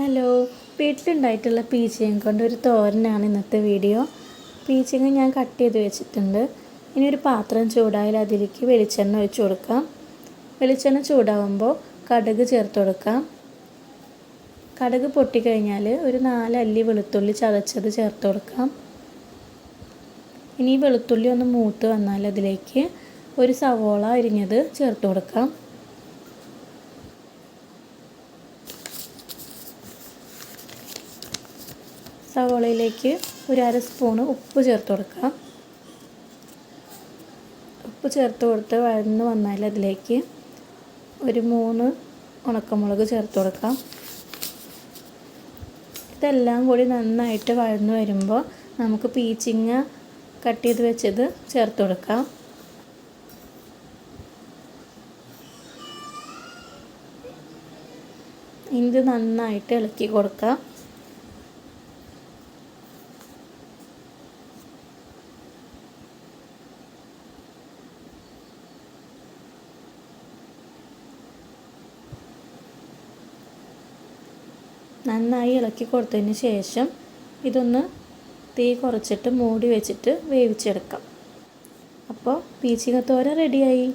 Hello, വീട്ടിലുണ്ടായിട്ടുള്ള പീച്ചിങ്ങ കൊണ്ട് ഒരു തോരനാണ് ഇന്നത്തെ വീഡിയോ. പീച്ചിങ്ങ ഞാൻ കട്ട് ചെയ്ത് വെച്ചിട്ടുണ്ട്. ഇനി ഒരു പാത്രം ചൂടായാൽ അതിലേക്ക് വെളിച്ചെണ്ണ ഒഴിച്ച് കൊടുക്കാം. വെളിച്ചെണ്ണ ചൂടാവുമ്പോൾ കടുക് ചേർത്ത് കൊടുക്കാം. കടുക് പൊട്ടിക്കഴിഞ്ഞാൽ ഒരു 4 അല്ലി വെളുത്തുള്ളി ചതച്ചത് ചേർത്ത് കൊടുക്കാം. ഇനി വെളുത്തുള്ളി ഒന്ന് മൂത്ത് വന്നാൽ അതിലേക്ക് ഒരു സവോള അരിഞ്ഞത് ചേർത്ത് കൊടുക്കാം. സവോളയിലേക്ക് ഒരു 1/2 സ്പൂണ് ഉപ്പ് ചേർത്ത് കൊടുക്കാം. ഉപ്പ് ചേർത്ത് കൊടുത്ത് വഴന്ന് വന്നാൽ അതിലേക്ക് ഒരു 3 ഉണക്കമുളക് ചേർത്ത് കൊടുക്കാം. ഇതെല്ലാം കൂടി നന്നായിട്ട് വഴന്ന് വരുമ്പോൾ നമുക്ക് പീച്ചിങ്ങ കട്ട് ചെയ്ത് വെച്ചത് ചേർത്ത് കൊടുക്കാം. ഇത് നന്നായിട്ട് ഇളക്കി കൊടുക്കാം. നന്നായി ഇളക്കി കൊടുത്തതിന് ശേഷം ഇതൊന്ന് തീ കുറച്ചിട്ട് മൂടി വെച്ചിട്ട് വേവിച്ചെടുക്കാം. അപ്പോൾ പീച്ചിങ്ങ തോരൻ റെഡിയായി.